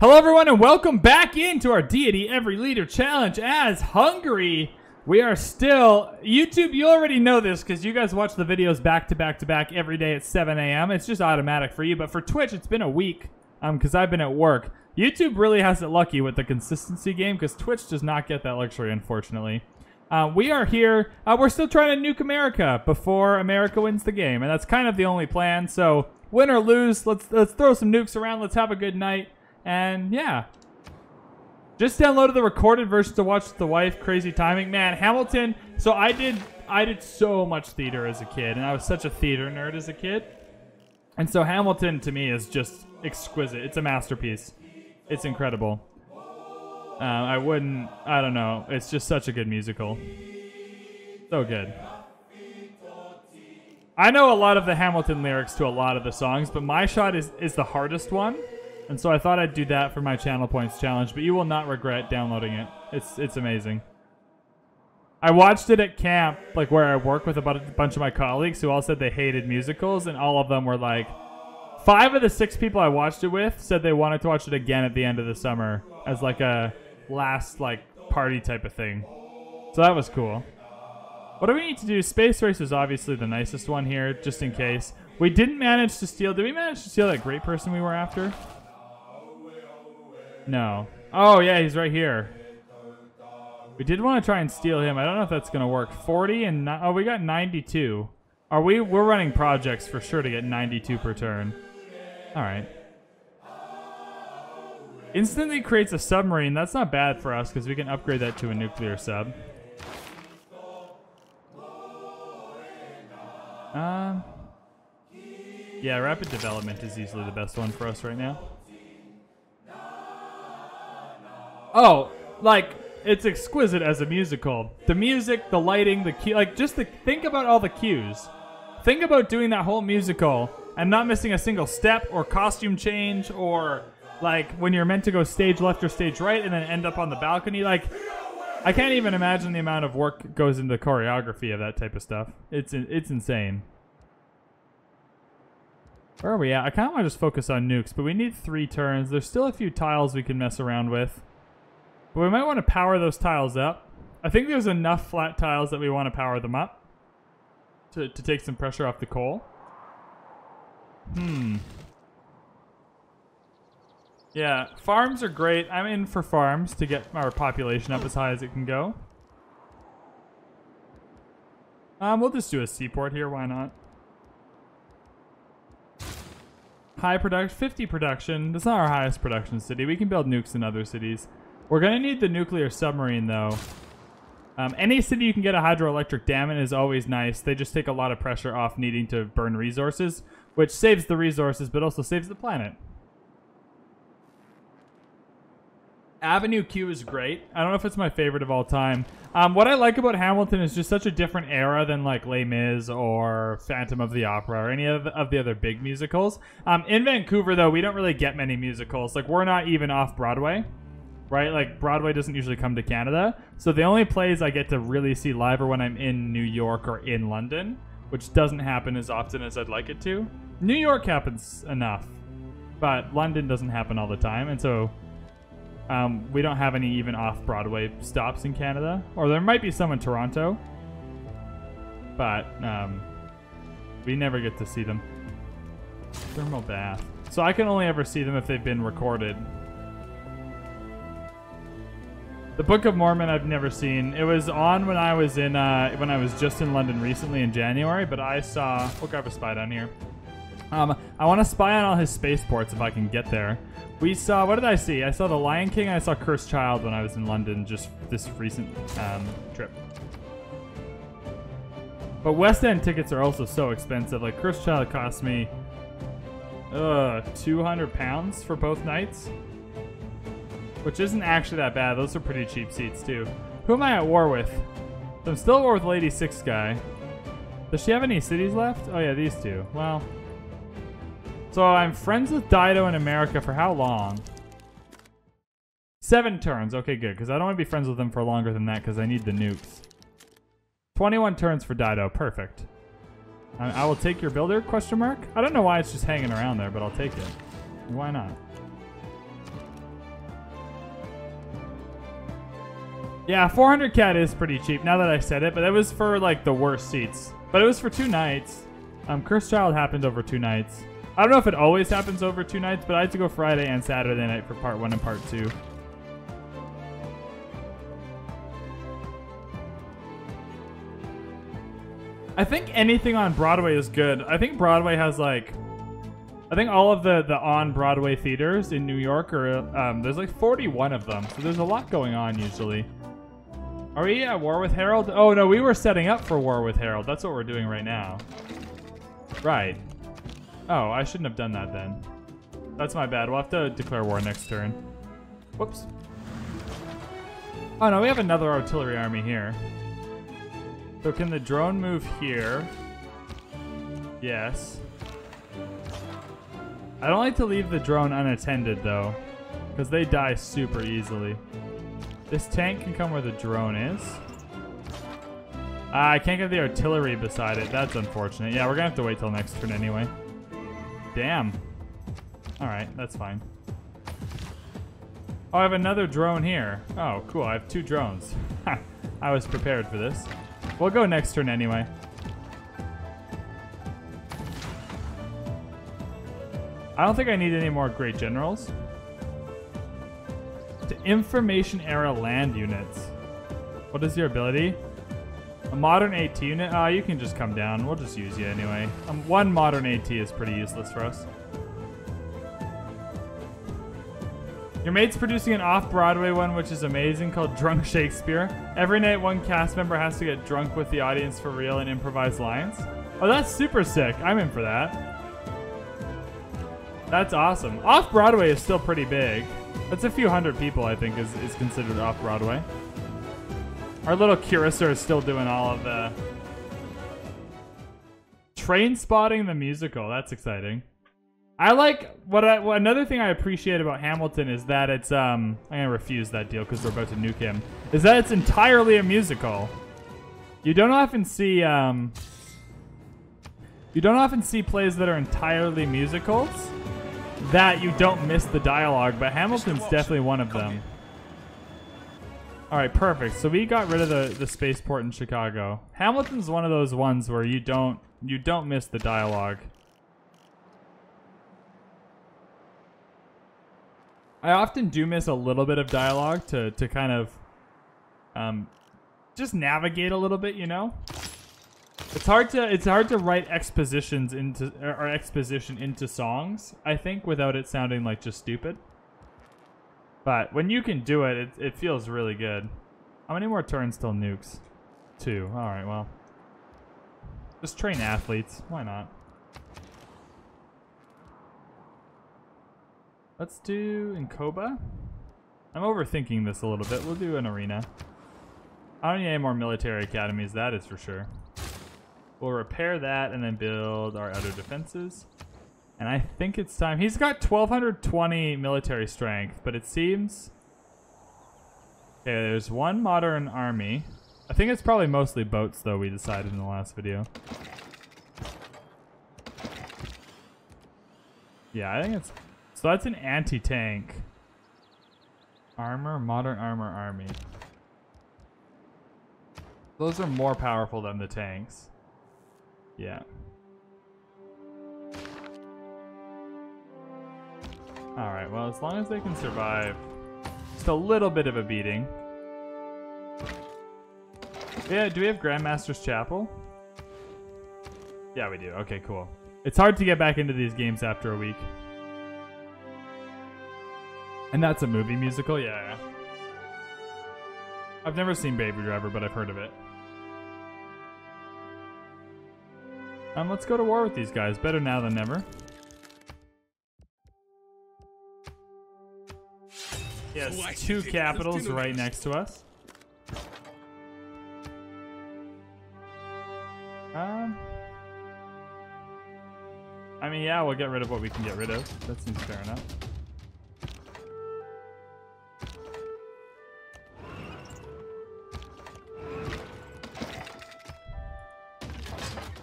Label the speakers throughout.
Speaker 1: Hello everyone and welcome back into our Deity Every Leader Challenge as Hungary. We are still, YouTube, you already know this because you guys watch the videos back to back every day at 7 a.m. It's just automatic for you, but for Twitch it's been a week because I've been at work. YouTube really has it lucky with the consistency game because Twitch does not get that luxury, unfortunately. We are here, we're still trying to nuke America before America wins the game, and that's kind of the only plan, so win or lose, let's throw some nukes around, let's have a good night. And yeah, just downloaded the recorded version to watch with the wife. Crazy timing, man. Hamilton. So I did so much theater as a kid, and I was such a theater nerd as a kid. And so Hamilton to me is just exquisite. It's a masterpiece. It's incredible. I don't know. It's just such a good musical. So good. I know a lot of the Hamilton lyrics to a lot of the songs, but my shot is the hardest one. And so I thought I'd do that for my channel points challenge, but you will not regret downloading it. It's amazing. I watched it at camp, like where I work with a bunch of my colleagues who all said they hated musicals, and all of them were like, 5 of the 6 people I watched it with said they wanted to watch it again at the end of the summer as like a last like party type of thing. So that was cool. What do we need to do? Space Race is obviously the nicest one here, just in case. We didn't manage to steal. Did we manage to steal that great person we were after? No. Oh, yeah, he's right here. We did want to try and steal him. I don't know if that's going to work. 40 and... Oh, we got 92. We're running projects for sure to get 92 per turn. All right. Instantly creates a submarine. That's not bad for us because we can upgrade that to a nuclear sub. Yeah, rapid development is easily the best one for us right now. Oh, like, it's exquisite as a musical. The music, the lighting, the cue, like, think about all the cues. Think about doing that whole musical and not missing a single step or costume change or, like, when you're meant to go stage left or stage right and then end up on the balcony. Like, I can't even imagine the amount of work goes into the choreography of that type of stuff. It's insane. Where are we at? I kind of want to just focus on nukes, but we need 3 turns. There's still a few tiles we can mess around with. But we might want to power those tiles up. I think there's enough flat tiles that we want to power them up to take some pressure off the coal. Yeah, farms are great. I'm in for farms to get our population up as high as it can go. We'll just do a seaport here. Why not? High production, 50 production. That's not our highest production city. We can build nukes in other cities. We're going to need the nuclear submarine, though. Any city you can get a hydroelectric dam in is always nice. They just take a lot of pressure off needing to burn resources, which saves the resources, but also saves the planet. Avenue Q is great. I don't know if it's my favorite of all time. What I like about Hamilton is just such a different era than like Les Mis or Phantom of the Opera or any of the other big musicals. In Vancouver, though, we don't really get many musicals. Like, we're not even off Broadway. Right? Like, Broadway doesn't usually come to Canada. So the only plays I get to really see live are when I'm in New York or in London, which doesn't happen as often as I'd like it to. New York happens enough, but London doesn't happen all the time. And so we don't have any even off-Broadway stops in Canada. Or there might be some in Toronto, but we never get to see them. Thermal bath. So I can only ever see them if they've been recorded. The Book of Mormon I've never seen. It was on when I was just in London recently in January, but I saw... We'll grab a spy down here. I want to spy on all his spaceports if I can get there. We saw... What did I see? I saw The Lion King and I saw Cursed Child when I was in London just this recent trip. But West End tickets are also so expensive. Like, Cursed Child cost me... £200 for both nights. Which isn't actually that bad. Those are pretty cheap seats, too. Who am I at war with? So I'm still at war with Lady Six Guy. Does she have any cities left? Oh, yeah, these two. Well. So I'm friends with Dido in America for how long? 7 turns. Okay, good. Because I don't want to be friends with them for longer than that because I need the nukes. 21 turns for Dido. Perfect. I will take your builder, question mark? I don't know why it's just hanging around there, but I'll take it. Why not? Yeah, 400 cat is pretty cheap now that I said it, but it was for like the worst seats. But it was for 2 nights. Cursed Child happened over 2 nights. I don't know if it always happens over 2 nights, but I had to go Friday and Saturday night for part 1 and part 2. I think anything on Broadway is good. I think Broadway has like... I think all of the on-Broadway theaters in New York are... there's like 41 of them, so there's a lot going on usually. Are we at war with Harold? Oh no, we were setting up for war with Harold. That's what we're doing right now. Right. Oh, I shouldn't have done that then. That's my bad. We'll have to declare war next turn. Whoops. Oh no, we have another artillery army here. So can the drone move here? Yes. I don't like to leave the drone unattended though, because they die super easily. This tank can come where the drone is. I can't get the artillery beside it. That's unfortunate. Yeah, we're gonna have to wait till next turn anyway. Damn. Alright, that's fine. Oh, I have another drone here. Oh, cool. I have 2 drones. I was prepared for this. We'll go next turn anyway. I don't think I need any more great generals. To information era land units. What is your ability? A modern AT unit? Oh, you can just come down. We'll just use you anyway. 1 modern AT is pretty useless for us. Your mate's producing an off-Broadway one, which is amazing, called Drunk Shakespeare. Every night, 1 cast member has to get drunk with the audience for real and improvise lines. Oh, that's super sick. I'm in for that. That's awesome. Off-Broadway is still pretty big. That's a few hundred people, I think, is considered off-Broadway. Our little Curaçao is still doing all of the... Train Spotting the musical. That's exciting. I like... another thing I appreciate about Hamilton is that it's... I'm going to refuse that deal because we're about to nuke him. Is that it's entirely a musical. You don't often see... you don't often see plays that are entirely musicals that you don't miss the dialogue, but Hamilton's definitely one of them. Alright, perfect. So we got rid of the spaceport in Chicago. Hamilton's one of those ones where you don't miss the dialogue. I often do miss a little bit of dialogue to kind of just navigate a little bit, you know? It's hard to write expositions into or exposition into songs, I think, without it sounding like just stupid. But when you can do it, it feels really good. How many more turns till nukes? 2. All right, well, just train athletes. Why not? Let's do Incoba. I'm overthinking this a little bit. We'll do an arena. I don't need any more military academies, that is for sure. We'll repair that and then build our outer defenses. And I think it's time. He's got 1,220 military strength, but it seems... Okay, there's 1 modern army. I think it's probably mostly boats, though, we decided in the last video. Yeah, I think it's... So that's an anti-tank. Armor, modern armor army. Those are more powerful than the tanks. Yeah. Alright, well, as long as they can survive just a little bit of a beating. Yeah, do we have Grandmaster's Chapel? Yeah, we do. Okay, cool. It's hard to get back into these games after a week. And that's a movie musical? Yeah. I've never seen Baby Driver, but I've heard of it. Let's go to war with these guys. Better now than never. Yes, 2 capitals right next to us. I mean, yeah, we'll get rid of what we can get rid of. That seems fair enough.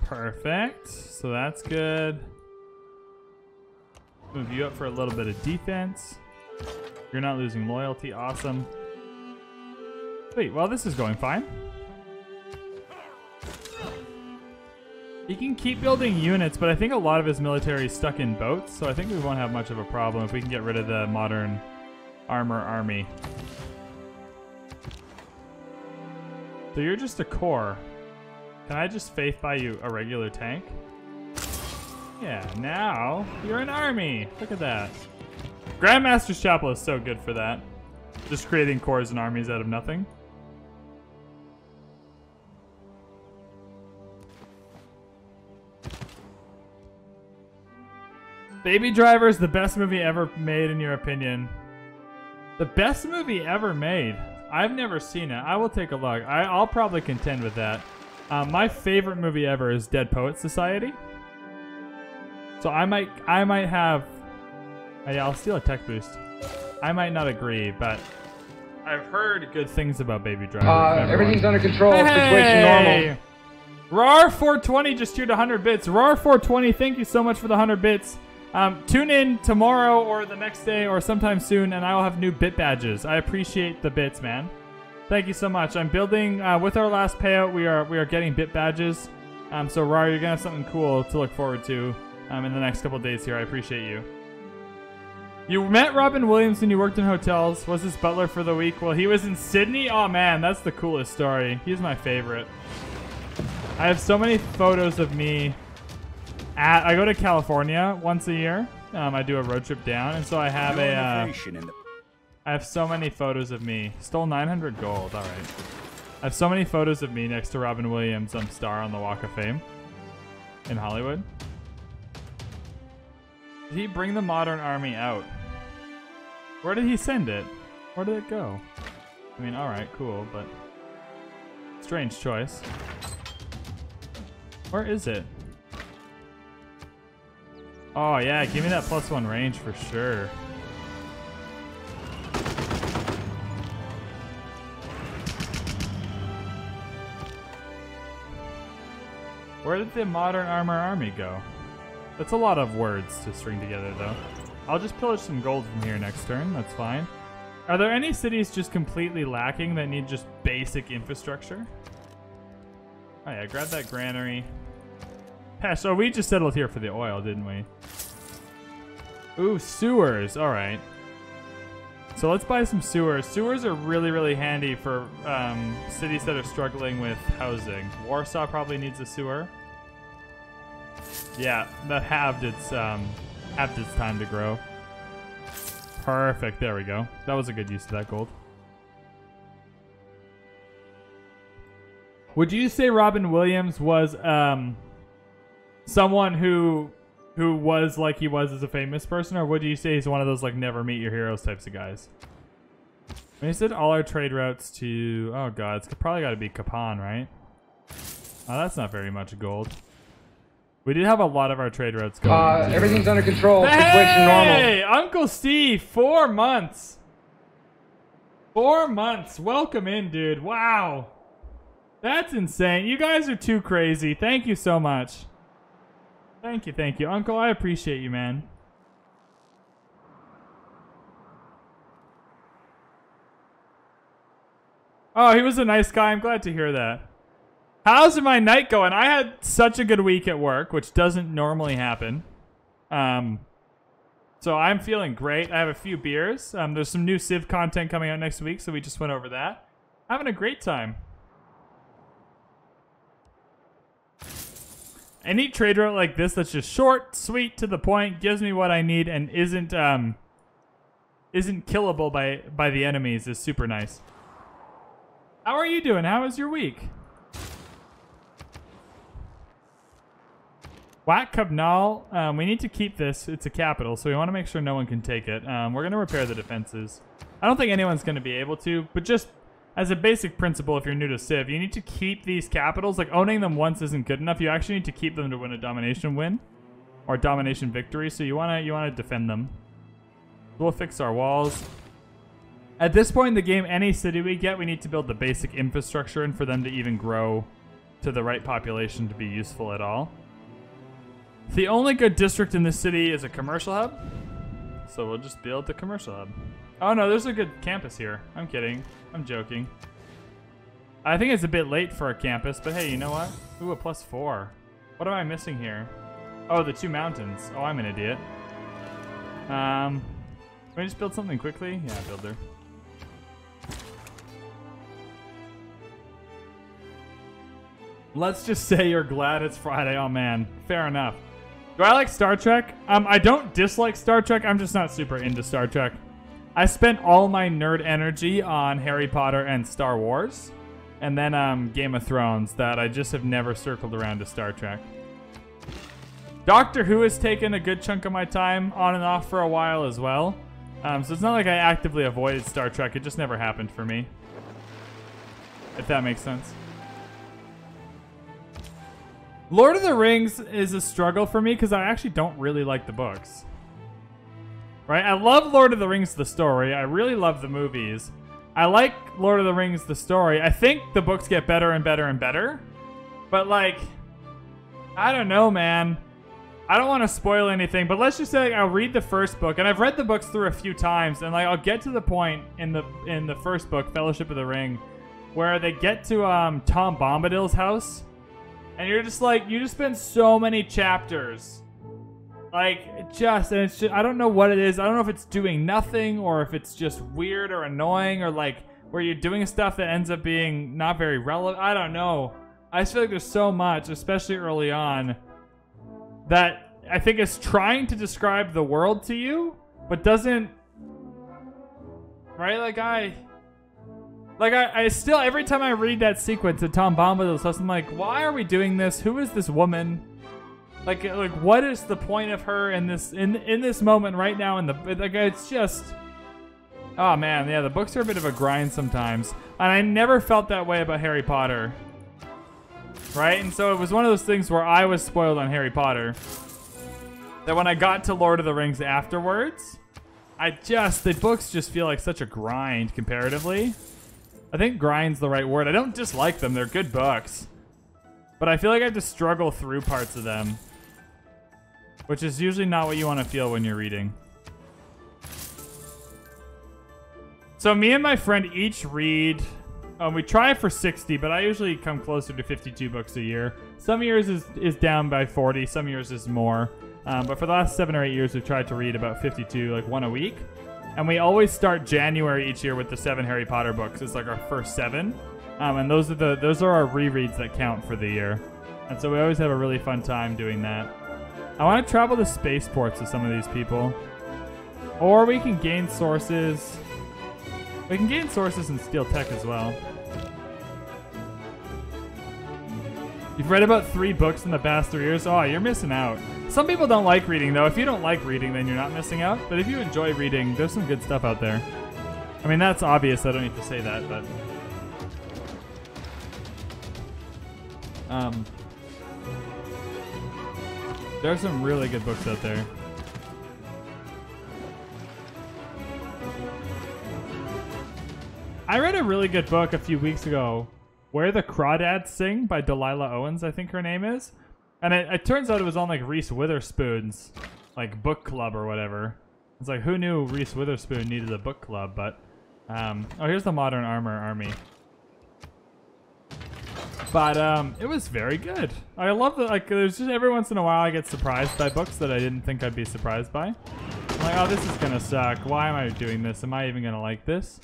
Speaker 1: Perfect. So that's good. Move you up for a little bit of defense. You're not losing loyalty. Awesome. Sweet, well this is going fine. He can keep building units, but I think a lot of his military is stuck in boats, so I think we won't have much of a problem if we can get rid of the modern armor army. So you're just a core. Can I just faith buy you a regular tank? Yeah, now you're an army. Look at that. Grandmaster's Chapel is so good for that. Just creating cores and armies out of nothing. Baby Driver is the best movie ever made, in your opinion. The best movie ever made? I've never seen it. I will take a look. I'll probably contend with that. My favorite movie ever is Dead Poets Society. So I might have... yeah, I'll steal a tech boost. I might not agree, but I've heard good things about Baby Driver.
Speaker 2: Everything's under control. Situation normal.
Speaker 1: RAR420 just tiered 100 bits. RAR420, thank you so much for the 100 bits. Tune in tomorrow or the next day or sometime soon, and I will have new bit badges. I appreciate the bits, man. Thank you so much. I'm building with our last payout. We are getting bit badges. So RAR, you're gonna have something cool to look forward to in the next couple days here. I appreciate you. You met Robin Williams when you worked in hotels. Was his butler for the week? Well, he was in Sydney. Oh man, that's the coolest story. He's my favorite. I have so many photos of me. I go to California once a year. I do a road trip down, and so I have I have so many photos of me. Stole 900 gold. All right. I have so many photos of me next to Robin Williams, star on the Walk of Fame in Hollywood. Did he bring the modern army out? Where did he send it? Where did it go? I mean, all right, cool, but strange choice. Where is it? Oh yeah, give me that +1 range for sure. Where did the modern armor army go? That's a lot of words to string together though. I'll just pillage some gold from here next turn, that's fine. Are there any cities just completely lacking that need just basic infrastructure? Oh yeah, grab that granary. Yeah, so we just settled here for the oil, didn't we? Ooh, sewers. All right. So let's buy some sewers. Sewers are really, really handy for cities that are struggling with housing. Warsaw probably needs a sewer. Yeah, that halved its time to grow. Perfect. There we go. That was a good use of that gold. Would you say Robin Williams was someone who was like he was as a famous person, or would you say he's one of those like never meet your heroes types of guys? When he said all our trade routes to, oh god, it's probably got to be Kapan, right? Oh, that's not very much gold. We did have a lot of our trade routes going.
Speaker 2: Everything's under control.
Speaker 1: Hey,
Speaker 2: Situation normal.
Speaker 1: Hey, Uncle Steve, 4 months. 4 months. Welcome in, dude. Wow. That's insane. You guys are too crazy. Thank you so much. Thank you, Uncle. I appreciate you, man. Oh, he was a nice guy. I'm glad to hear that. How's my night going? I had such a good week at work, which doesn't normally happen. So I'm feeling great. I have a few beers. There's some new Civ content coming out next week, so we just went over that. Having a great time. Any trade route like this that's just short, sweet, to the point, gives me what I need, and isn't killable by the enemies is super nice. How are you doing? How was your week? Wat Cabnal, we need to keep this. It's a capital, so we want to make sure no one can take it. We're going to repair the defenses. I don't think anyone's going to be able to, but just as a basic principle, if you're new to Civ, you need to keep these capitals. Like, owning them once isn't good enough. You actually need to keep them to win a domination win or domination victory, so you want to defend them. We'll fix our walls. At this point in the game, any city we get, we need to build the basic infrastructure in for them to even grow to the right population to be useful at all. The only good district in this city is a commercial hub, so we'll just build the commercial hub. Oh no, there's a good campus here. I'm kidding. I'm joking. I think it's a bit late for a campus, but hey, you know what? Ooh, a +4. What am I missing here? Oh, the 2 mountains. Oh, I'm an idiot. Can we just build something quickly? Yeah, builder. Let's just say you're glad it's Friday. Oh, man. Fair enough. Do I like Star Trek? I don't dislike Star Trek. I'm just not super into Star Trek. I spent all my nerd energy on Harry Potter and Star Wars. And then Game of Thrones that I just have never circled around to Star Trek. Doctor Who has taken a good chunk of my time on and off for a while as well. So it's not like I actively avoided Star Trek. It just never happened for me. If that makes sense. Lord of the Rings is a struggle for me because I actually don't really like the books. Right? I love Lord of the Rings, the story. I really love the movies. I like Lord of the Rings, the story. I think the books get better and better and better. But, like, I don't know, man. I don't want to spoil anything, but let's just say, like, I'll read the first book, and I've read the books through a few times, and, like, I'll get to the point in the first book, Fellowship of the Ring, where they get to Tom Bombadil's house. And you're just like, you just spend so many chapters. Like, and it's just, I don't know what it is. I don't know if it's doing nothing or if it's just weird or annoying or like where you're doing stuff that ends up being not very relevant. I don't know. I just feel like there's so much, especially early on, that I think is trying to describe the world to you, but doesn't, right? I still, every time I read that sequence of Tom Bombadil's house, I'm like, why are we doing this? Who is this woman? Like, what is the point of her in this moment right now? It's just, oh man, yeah, the books are a bit of a grind sometimes, and I never felt that way about Harry Potter, right? And so it was one of those things where I was spoiled on Harry Potter. That when I got to Lord of the Rings afterwards, the books just feel like such a grind comparatively. I think grind's the right word. I don't dislike them. They're good books. But I feel like I have to struggle through parts of them. Which is usually not what you want to feel when you're reading. So me and my friend each read... we try for 60, but I usually come closer to 52 books a year. Some years is down by 40. Some years is more. But for the last 7 or 8 years, we've tried to read about 52, like one a week. And we always start January each year with the 7 Harry Potter books. It's like our first 7. And those are our rereads that count for the year. And so we always have a really fun time doing that. I want to travel to spaceports with some of these people. Or we can gain sources. We can gain sources in Steel Tech as well. You've read about 3 books in the past 3 years? Oh, you're missing out. Some people don't like reading, though. If you don't like reading, then you're not missing out. But if you enjoy reading, there's some good stuff out there. I mean, that's obvious. I don't need to say that, but... there's some really good books out there. I read a really good book a few weeks ago, Where the Crawdads Sing by Delilah Owens, I think her name is. And it turns out it was on like Reese Witherspoon's like book club or whatever. It's like, who knew Reese Witherspoon needed a book club? But oh, here's the Modern Armor Army. But it was very good. I love that. Like, there's just every once in a while I get surprised by books that I didn't think I'd be surprised by. I'm like, oh, this is gonna suck. Why am I doing this? Am I even gonna like this?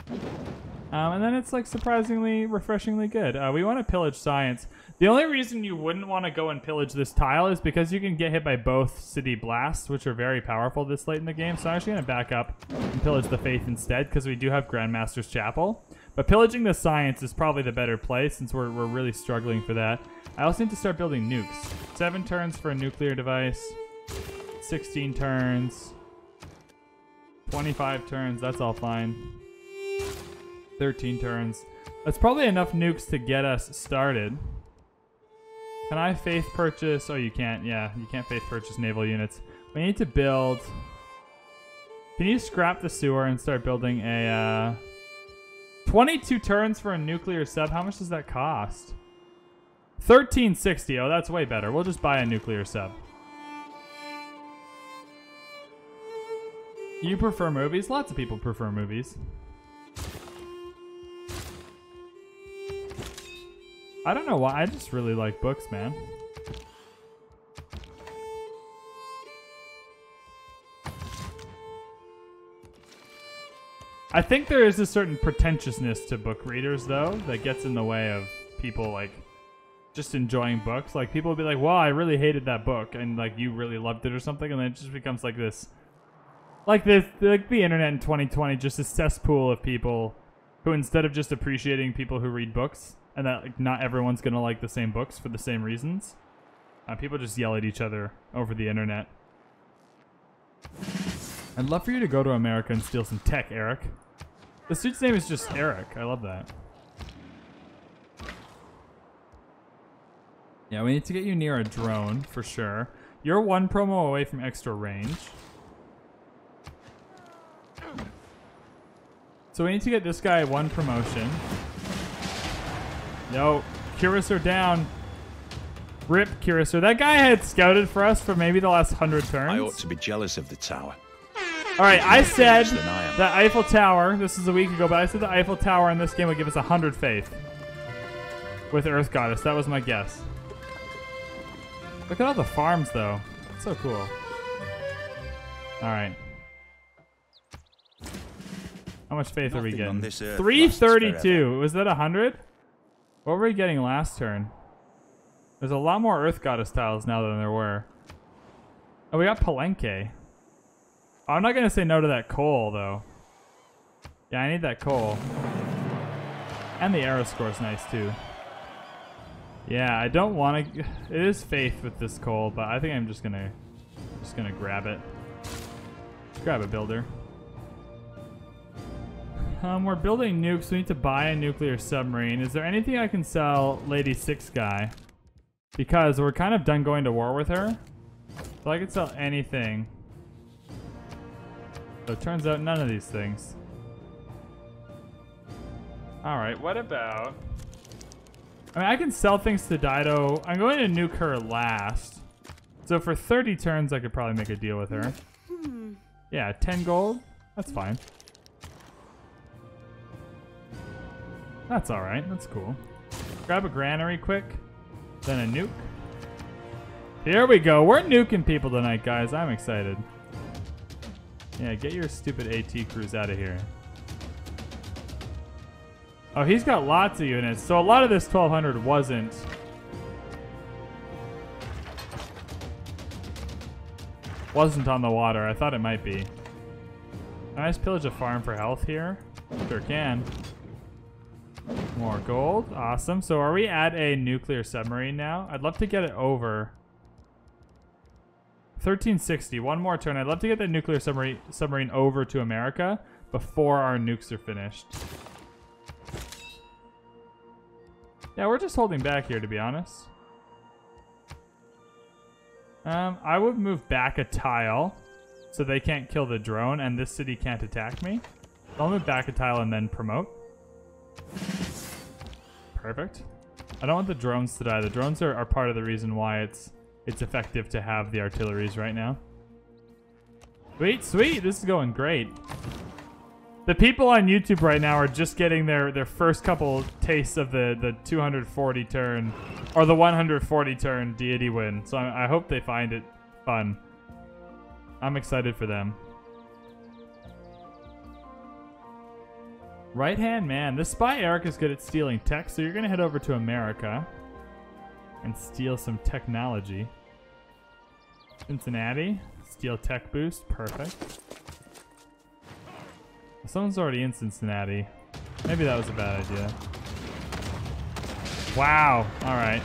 Speaker 1: And then it's like surprisingly, refreshingly good. We want to pillage science. The only reason you wouldn't want to go and pillage this tile is because you can get hit by both city blasts, which are very powerful this late in the game. So I'm actually going to back up and pillage the faith instead, because we do have Grandmaster's Chapel. But pillaging the science is probably the better play, since we're really struggling for that. I also need to start building nukes. 7 turns for a nuclear device. 16 turns. 25 turns, that's all fine. 13 turns. That's probably enough nukes to get us started. Can I faith purchase? Oh, you can't. Yeah, you can't faith purchase naval units. We need to build... Can you scrap the sewer and start building a... 22 turns for a nuclear sub. How much does that cost? 1360. Oh, that's way better. We'll just buy a nuclear sub. You prefer movies? Lots of people prefer movies. I don't know why. I just really like books, man. I think there is a certain pretentiousness to book readers, though, that gets in the way of people, like, just enjoying books. Like, people will be like, wow, I really hated that book, and, like, you really loved it or something, and then it just becomes like this. Like the internet in 2020, just a cesspool of people who, instead of just appreciating people who read books, and that, like, not everyone's going to like the same books for the same reasons, people just yell at each other over the internet. I'd love for you to go to America and steal some tech, Eric. The suit's name is just Eric. I love that. Yeah, we need to get you near a drone, for sure. You're one promo away from extra range. So we need to get this guy one promotion. No, Curiser down. Rip Curiser. That guy had scouted for us for maybe the last 100 turns.
Speaker 3: I ought to be jealous of the tower.
Speaker 1: Alright, I said the Eiffel Tower, this is a week ago, but I said the Eiffel Tower in this game would give us 100 faith. With Earth Goddess, that was my guess. Look at all the farms, though. It's so cool. Alright. How much faith are we getting? 332. Was that 100? What were we getting last turn? There's a lot more Earth Goddess tiles now than there were. Oh, we got Palenque. I'm not going to say no to that coal, though. Yeah, I need that coal. And the arrow score's nice, too. Yeah, I don't want to... It is faith with this coal, but I think I'm just going to grab it. Grab a builder. We're building nukes. We need to buy a nuclear submarine. Is there anything I can sell Lady 6 guy? Because we're kind of done going to war with her. So I could sell anything. So it turns out none of these things. Alright, what about... I mean, I can sell things to Dido. I'm going to nuke her last. So for 30 turns, I could probably make a deal with her. Yeah, 10 gold. That's fine. That's alright. That's cool. Grab a granary quick. Then a nuke. Here we go. We're nuking people tonight, guys. I'm excited. Yeah, get your stupid AT crews out of here. Oh, he's got lots of units. So a lot of this 1200 wasn't. Wasn't on the water. I thought it might be. Can I just pillage a farm for health here? Sure can. More gold. Awesome. So are we at a nuclear submarine now? I'd love to get it over. 1360. One more turn. I'd love to get that nuclear submarine over to America before our nukes are finished. Yeah, we're just holding back here, to be honest. I would move back a tile so they can't kill the drone and this city can't attack me. I'll move back a tile and then promote. Perfect. I don't want the drones to die. The drones are part of the reason why it's effective to have the artilleries right now. Sweet, sweet. This is going great. The people on YouTube right now are just getting their first couple tastes of the 240 turn or the 140 turn deity win. So I hope they find it fun. I'm excited for them. Right hand man. This spy Eric is good at stealing tech, so you're going to head over to America and steal some technology. Cincinnati. Steal tech boost. Perfect. Someone's already in Cincinnati. Maybe that was a bad idea. Wow. Alright.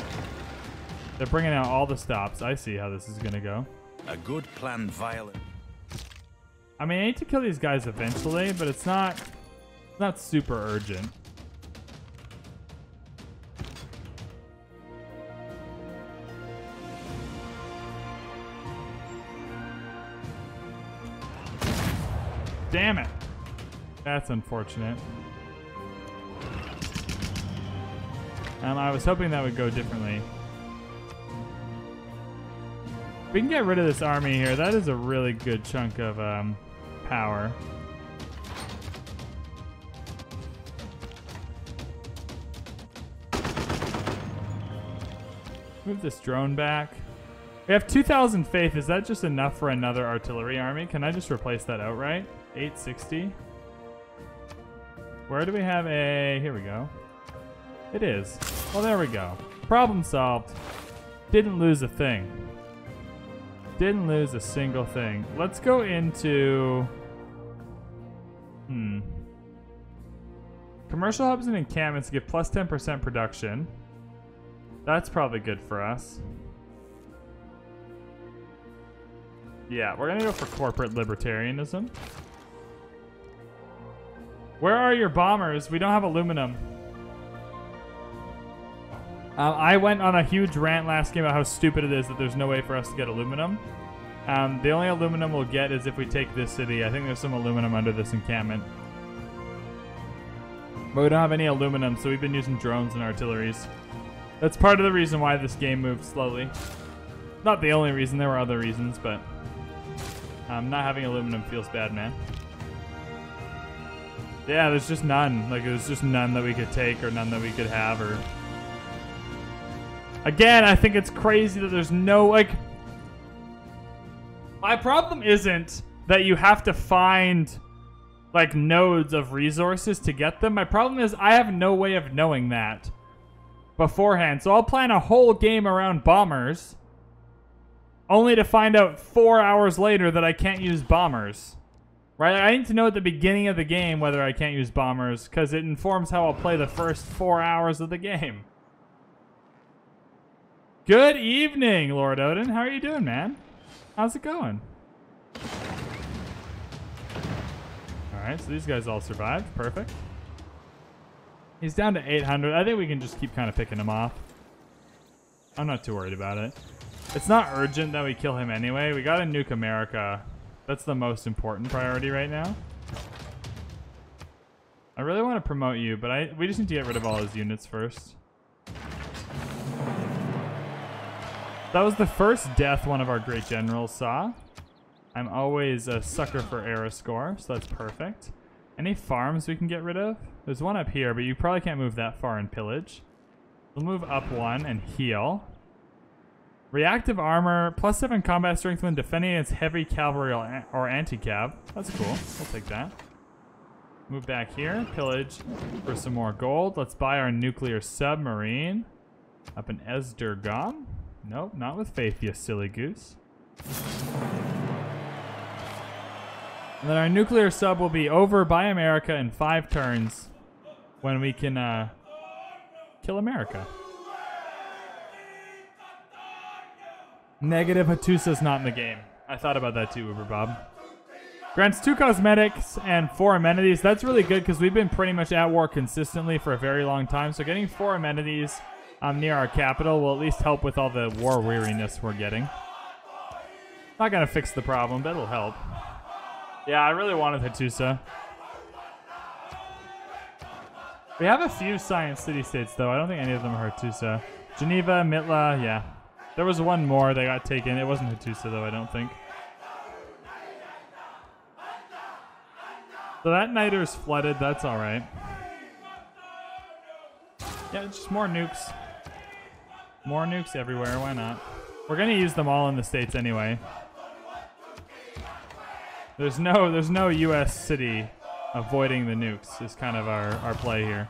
Speaker 1: They're bringing out all the stops. I see how this is going to go.
Speaker 3: A good plan, violent.
Speaker 1: I mean, I need to kill these guys eventually, but it's not super urgent. Damn it. That's unfortunate. I was hoping that would go differently. We can get rid of this army here. That is a really good chunk of power. Move this drone back. We have 2,000 faith. Is that just enough for another artillery army? Can I just replace that outright? 860. Where do we have a... Here we go. It is. Well, there we go. Problem solved. Didn't lose a thing. Didn't lose a single thing. Let's go into... Commercial hubs and encampments give plus 10% production. That's probably good for us. Yeah, we're gonna go for corporate libertarianism. Where are your bombers? We don't have aluminum. I went on a huge rant last game about how stupid it is that there's no way for us to get aluminum. The only aluminum we'll get is if we take this city. I think there's some aluminum under this encampment. But we don't have any aluminum, so we've been using drones and artilleries. That's part of the reason why this game moved slowly. Not the only reason, there were other reasons, but not having aluminum feels bad, man. Yeah, there's just none. Like, there's just none that we could take or none that we could have, or... Again, I think it's crazy that there's no, like... My problem isn't that you have to find, like, nodes of resources to get them. My problem is I have no way of knowing that beforehand. So I'll plan a whole game around bombers, only to find out 4 hours later that I can't use bombers. Right? I need to know at the beginning of the game whether I can't use bombers, because it informs how I'll play the first 4 hours of the game. Good evening, Lord Odin. How are you doing, man? How's it going? Alright, so these guys all survived. Perfect. He's down to 800. I think we can just keep kind of picking him off. I'm not too worried about it. It's not urgent that we kill him anyway. We gotta nuke America. That's the most important priority right now. I really want to promote you, but we just need to get rid of all his units first. That was the first death one of our great generals saw. I'm always a sucker for era score, so that's perfect. Any farms we can get rid of? There's one up here, but you probably can't move that far and pillage. We'll move up one and heal. Reactive armor, plus 7 combat strength when defending against heavy cavalry or anti-cav. That's cool. We'll take that. Move back here. Pillage for some more gold. Let's buy our nuclear submarine. Up in Esdergom. Nope, not with faith, you silly goose. And then our nuclear sub will be over by America in 5 turns when we can kill America. Negative, Hattusa's not in the game. I thought about that too, Uber Bob. Grants 2 cosmetics and 4 amenities. That's really good because we've been pretty much at war consistently for a very long time. So getting 4 amenities near our capital will at least help with all the war weariness we're getting. Not going to fix the problem, but it'll help. Yeah, I really wanted Hattusa. We have a few science city-states, though. I don't think any of them are Hattusa. Geneva, Mitla, yeah. There was one more that got taken. It wasn't Hattusa, though, I don't think. So that niter's flooded. That's all right. Yeah, it's just more nukes. More nukes everywhere. Why not? We're going to use them all in the States anyway. There's no U.S. city avoiding the nukes is kind of our play here.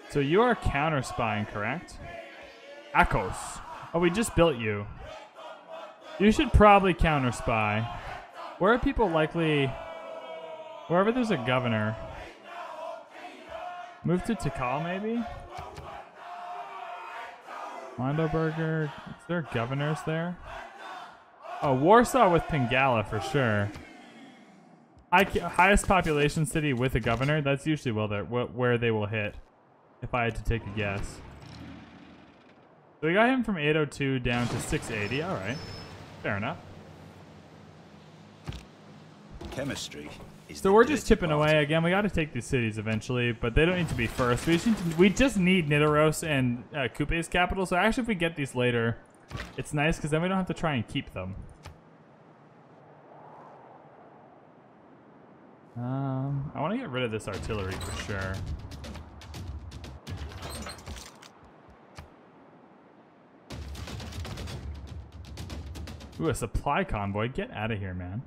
Speaker 1: So you are counter spying, correct? Akos. Oh, we just built you. You should probably counter spy. Where are people likely? Wherever there's a governor. Move to Tikal, maybe? Mondoberger. Is there governors there? Oh, Warsaw with Pingala for sure. Highest population city with a governor. That's usually where they will hit. If I had to take a guess. So we got him from 802 down to 680. All right. Fair enough.
Speaker 3: Chemistry is
Speaker 1: so we're just chipping away. Again, we got to take these cities eventually, but they don't need to be first. We just need Nidaros and Kupe's capital. So actually, if we get these later, it's nice because then we don't have to try and keep them. I want to get rid of this artillery for sure. Ooh, a supply convoy. Get out of here, man.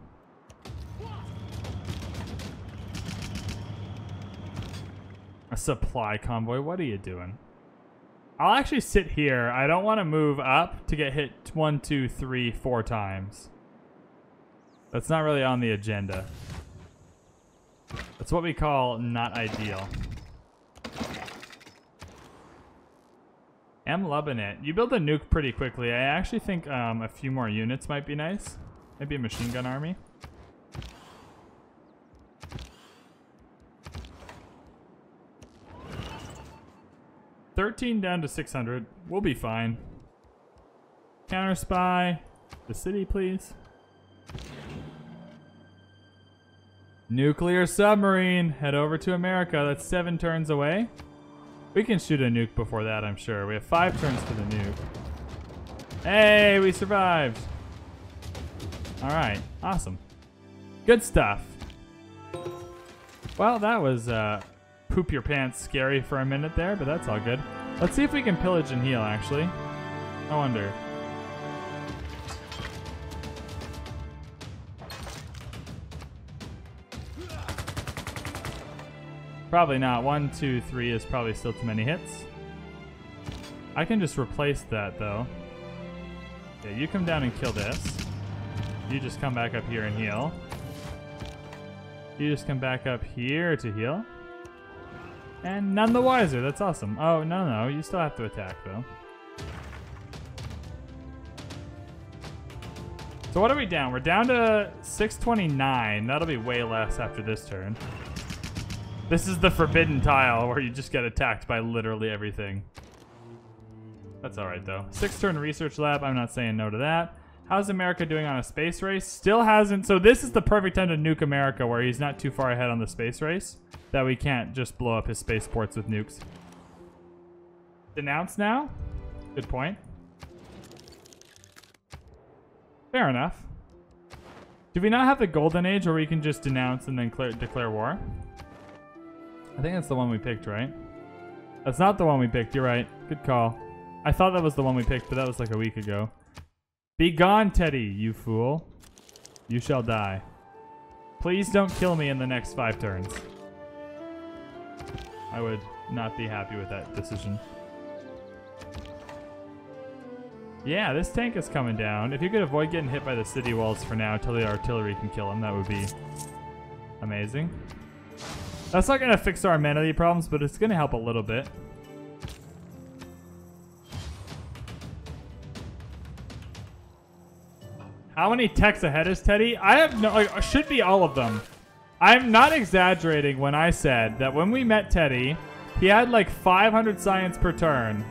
Speaker 1: A supply convoy? What are you doing? I'll actually sit here. I don't want to move up to get hit 1, 2, 3, 4 times. That's not really on the agenda. That's what we call not ideal. I'm loving it. You build a nuke pretty quickly. I actually think a few more units might be nice. Maybe a machine gun army. $13 down to 600. We'll be fine. Counter spy. The city, please. Nuclear submarine. Head over to America. That's 7 turns away. We can shoot a nuke before that, I'm sure. We have 5 turns for the nuke. Hey, we survived. All right, awesome. Good stuff. Well, that was poop your pants scary for a minute there, but that's all good. Let's see if we can pillage and heal, actually. I wonder. Probably not. 1, 2, 3 is probably still too many hits. I can just replace that, though. Yeah, you come down and kill this. You just come back up here and heal. You just come back up here to heal. And none the wiser. That's awesome. Oh, no. You still have to attack, though. So what are we down? We're down to 629. That'll be way less after this turn. This is the forbidden tile where you just get attacked by literally everything. That's alright, though. 6-turn research lab. I'm not saying no to that. How's America doing on a space race? Still hasn't. So this is the perfect time to nuke America, where he's not too far ahead on the space race, that we can't just blow up his spaceports with nukes. Denounce now? Good point. Fair enough. Do we not have the golden age where we can just denounce and then declare war? I think that's the one we picked, right? That's not the one we picked. You're right. Good call. I thought that was the one we picked, but that was like a week ago. Be gone, Teddy, you fool. You shall die. Please don't kill me in the next 5 turns. I would not be happy with that decision. Yeah, this tank is coming down. If you could avoid getting hit by the city walls for now until the artillery can kill him, that would be amazing. That's not going to fix our amenity problems, but it's going to help a little bit. How many techs ahead is Teddy? I have no... Like, should be all of them. I'm not exaggerating when I said that when we met Teddy, he had like 500 science per turn.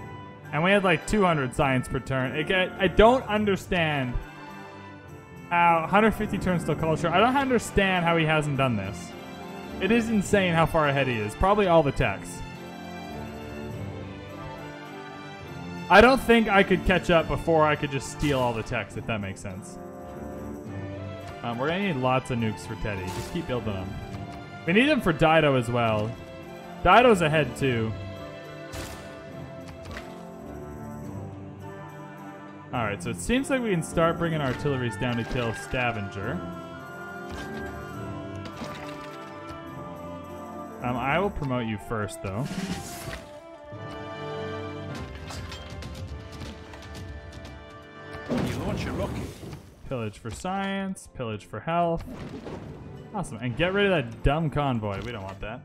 Speaker 1: And we had like 200 science per turn. I don't understand how... 150 turns till culture. I don't understand how he hasn't done this. It is insane how far ahead he is. Probably all the techs. I don't think I could catch up before I could just steal all the techs, if that makes sense. We're going to need lots of nukes for Teddy. Just keep building them. We need them for Dido as well. Dido's ahead too. Alright, so it seems like we can start bringing artilleries down to kill Stavanger. I will promote you first, though.
Speaker 3: You launch a rocket.
Speaker 1: Pillage for science, pillage for health. Awesome, and get rid of that dumb convoy. We don't want that.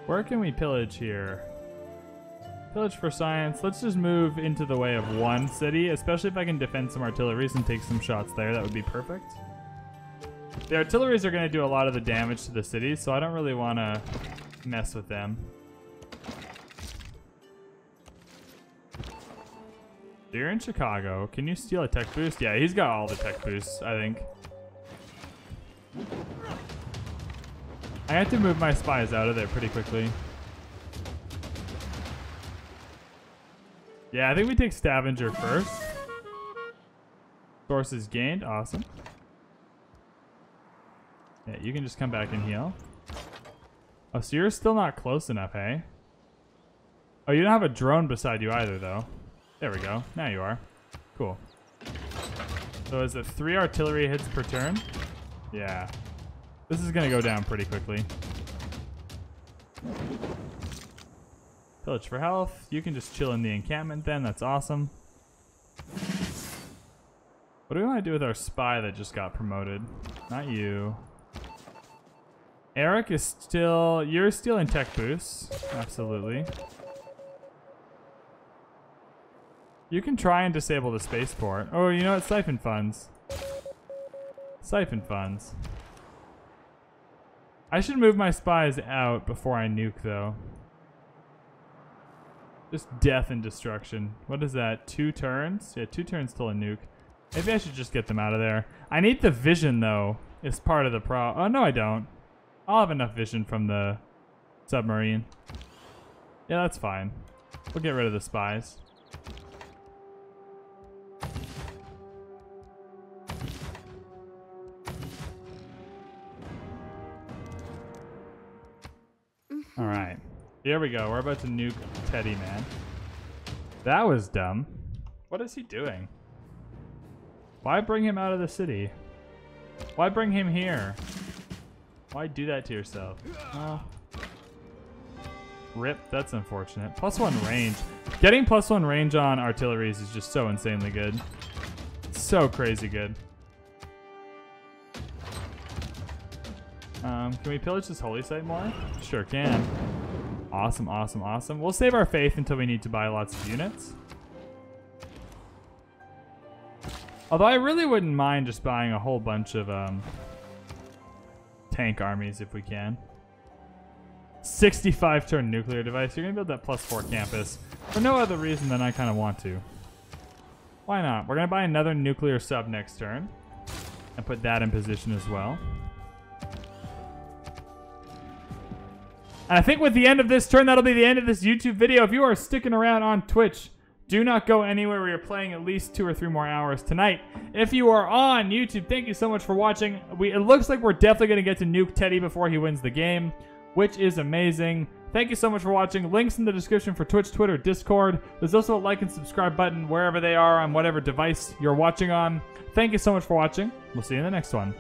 Speaker 1: Where can we pillage here? Pillage for science. Let's just move into the way of one city, especially if I can defend some artilleries and take some shots there. That would be perfect. The artilleries are going to do a lot of the damage to the cities, so I don't really want to mess with them. You're in Chicago. Can you steal a tech boost? Yeah, he's got all the tech boosts, I think. I have to move my spies out of there pretty quickly. Yeah, I think we take Stavanger first. Sources gained. Awesome. Yeah, you can just come back and heal. Oh, so you're still not close enough, hey? Oh, you don't have a drone beside you either, though. There we go. Now you are. Cool. So is it 3 artillery hits per turn? Yeah. This is going to go down pretty quickly. Pillage for health. You can just chill in the encampment then. That's awesome. What do we want to do with our spy that just got promoted? Not you. Eric is still... You're stealing tech boosts. Absolutely. You can try and disable the spaceport. Oh, you know what? Siphon funds. Siphon funds. I should move my spies out before I nuke, though. Just death and destruction. What is that? 2 turns? Yeah, 2 turns till a nuke. Maybe I should just get them out of there. I need the vision, though. It's part of the Oh, no, I don't. I'll have enough vision from the submarine. Yeah, that's fine. We'll get rid of the spies. All right. Here we go. We're about to nuke Teddy, man. That was dumb. What is he doing? Why bring him out of the city? Why bring him here? Why do that to yourself? Oh. Rip. That's unfortunate. +1 range. Getting +1 range on artilleries is just so insanely good. So crazy good. Can we pillage this holy site more? Sure can. Awesome, awesome, awesome. We'll save our faith until we need to buy lots of units. Although I really wouldn't mind just buying a whole bunch of tank armies if we can. 65 turn nuclear device. You're going to build that +4 campus for no other reason than I kind of want to. Why not? We're going to buy another nuclear sub next turn and put that in position as well. And I think with the end of this turn, that'll be the end of this YouTube video. If you are sticking around on Twitch, do not go anywhere. We are playing at least 2 or 3 more hours tonight. If you are on YouTube, thank you so much for watching. It looks like we're definitely going to get to nuke Teddy before he wins the game, which is amazing. Thank you so much for watching. Links in the description for Twitch, Twitter, Discord. There's also a like and subscribe button wherever they are on whatever device you're watching on. Thank you so much for watching. We'll see you in the next one.